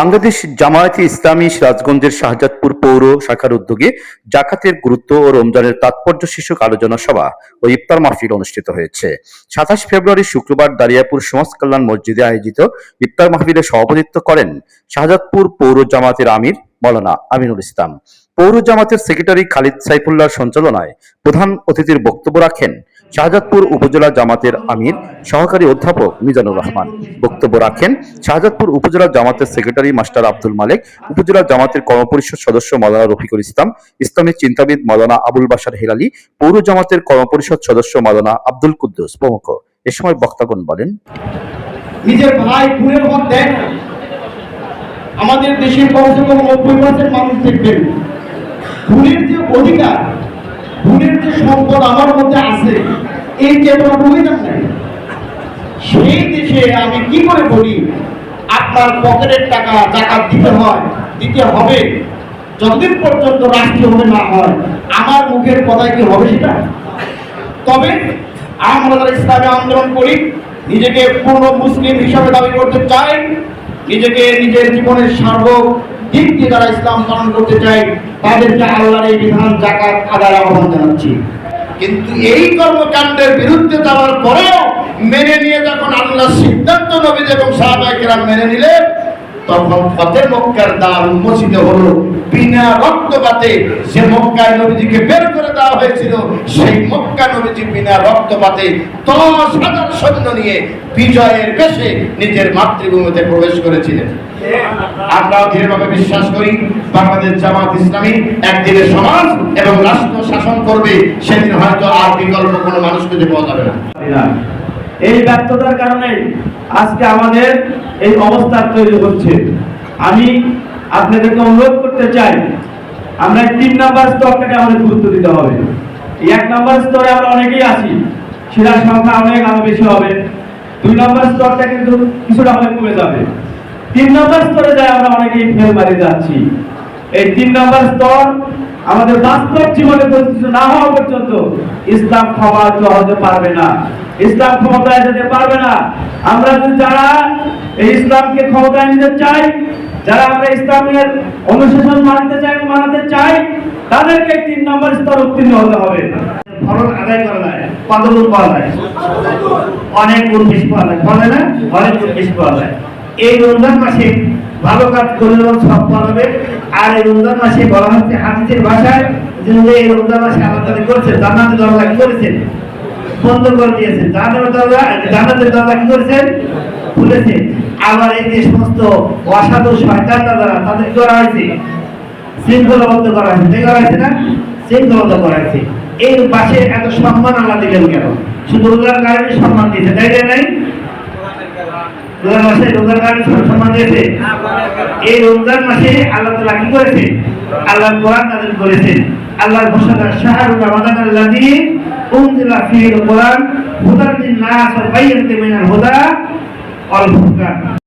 বাংলাদেশ জামায়াতে ইসলামী সিরাজগঞ্জের শাহজাদপুর পৌর শাখার উদ্যোগে জাকাতের গুরুত্ব ও রমজানের তাৎপর্য শীর্ষক আলোচনা সভা ও ইফতার মাহফিল অনুষ্ঠিত হয়েছে। ২৭ ফেব্রুয়ারি শুক্রবার দারিয়াপুর সমাজ কল্যাণ মসজিদে আয়োজিত ইফতার মাহফিলে সভাপতিত্ব করেন শাহজাদপুর পৌর জামায়াতের আমির মাওলানা আমিনুল ইসলাম। পৌর জামাতের সেক্রেটারি খালিদ সাইফুল্লাহর সঞ্চালনায় প্রধান অতিথির বক্তব্য রাখেন শাহজাদপুর উপজেলা জামাতের আমির সহকারী অধ্যাপক মিজানুর রহমান। বক্তব্য রাখেন শাহজাদপুর উপজেলা জামাতের সেক্রেটারি মাস্টার আব্দুল মালেক, উপজেলা জামাতের কর্মপরিষদ সদস্য মাওলানা রফিকুল ইসলাম, ইসলামী চিন্তাবিদ মাওলানা আবুল বাশার হেলালি, পৌর জামাতের কর্মপরিষদ সদস্য মাওলানা আব্দুল কুদ্দুস প্রমুখ। এ সময় বক্তাগণ বলেন, নিজের ভাই বোনের মধ্যে আমাদের দেশের কমসে কম ৯০% মানুষ দেখবেন ভুলের যে অধিকার, ভুলের যে সম্পদ আমার মধ্যে আছে, এই চেতনা ঢুকে যান নাই। সেই দেশে আমি কি করে বলি আপনার পকেটের টাকা জাকাত দিতে হবে যতদিন পর্যন্ত রাষ্ট্রীয়ভাবে না হয়, আমার মুখের কথায় কি হবে সেটা? তবে আমরা যারা ইসলামী আন্দোলন করি, নিজেকে পূর্ণ মুসলিম হিসাবে দাবি করতে চাই, নিজেকে নিজের জীবনের সার্বদিক দিয়ে যারা ইসলাম পালন করতে চাই, তাদেরকে আল্লাহর এই বিধান জাকাত আদায়ের আহ্বান জানাচ্ছি। কিন্তু এই কর্মকাণ্ডের বিরুদ্ধে যাওয়ার পরেও মেনে নিয়ে যখন আল্লাহ সিদ্ধান্ত নবী এবং সাহাবায়ে কেরাম মেনে নিলেন, তখন ফতেহ মক্কার দ্বার উন্মোচিত হলো। বিনা রক্তপাতে যে মক্কায় নবীজিকে বের করে দেওয়া হয়েছিল, সেই মক্কা নবীজি বিনা রক্তপাতে ১০,০০০ সৈন্য নিয়ে বিজয়ের বেশে নিজের মাতৃভূমিতে প্রবেশ করেছিলেন। আমরাও দৃঢ়ভাবে বিশ্বাস করি বাংলাদেশ জামাত ইসলামী একদিনে সমাজ এবং রাষ্ট্র শাসন করবে, সেদিন হয়তো আর বিকল্প কোনো মানুষ খুঁজে পাওয়া যাবে না। এই ব্যর্থতার কারণে আজকে আমাদের এই অবস্থা তৈরি হচ্ছে। আমি আপনাদেরকে অনুরোধ করতে চাই, আমরা ৩ নম্বর স্তরটাকে আমাদের গুরুত্ব দিতে হবে। ১ নম্বর স্তরে আমরা অনেকেই আছি, সেটার সংখ্যা অনেক আরো বেশি হবে। ২ নম্বর স্তরটা কিন্তু কিছুটা হলে কমে যাবে। ৩ নম্বর স্তরে যায় আমরা অনেকেই ফেল মারি যাচ্ছি। এই ৩ নম্বর স্তর আমাদের বাস্তব জীবনে প্রতিষ্ঠিত না হওয়া পর্যন্ত ইসলাম ক্ষমতা হতে পারবে না, ইসলাম ক্ষমতায় যেতে পারবে না। আমরা যারা এই ইসলামকে ক্ষমতায় নিতে চাই, যারা আমরা ইসলামের অনুশাসন মানতে চাই, তাদেরকে ৩ নম্বর স্তর উত্তীর্ণ হতে হবে। ফরজ আদায় করা যায়, কতগুলো পাওয়া যায়, অনেক গুণ বেশি পাওয়া যায়, বলে না অনেক গুণ বেশি পাওয়া যায়। এই রমজান মাসে ভালো কাজ করলে সব পাওয়া যাবে। আর এই রমজান মাসে বলা হচ্ছে হাদিসের ভাষায় যে এই রমজান মাসে আল্লাহ তাআলা করেছে জান্নাতের দরজা কি করেছেন, বন্ধ করে দিয়েছেন। জান্নাতের দরজা কি করেছেন, খুলেছে। আবার এই যে সমস্ত অসাধু শয়তানরা যারা, তাদের কি করা হয়েছে, শৃঙ্খলাবদ্ধ করা হয়েছে, তাই করা হয়েছে না, শৃঙ্খলাবদ্ধ করা হয়েছে। এই পাশে এত সম্মান আল্লাহ দিলেন কেন? শুধু রোজার কারণে সম্মান দিয়েছে, তাই নাই? রোজার মাসে রোজার কারণে সম্মান দিয়েছে। এই রমজান মাসে আল্লাহ তাআলা কি করেছে, আল্লাহর কোরআন নাযিল করেছেন। আল্লাহর ঘোষণা, শাহরুর রমাদানাল্লাযী উনজিলা ফীহিল কোরআন হুদাল লিন-নাস ওয়া বায়্যিনাতিন মিনাল হুদা ওয়াল ফুরকান।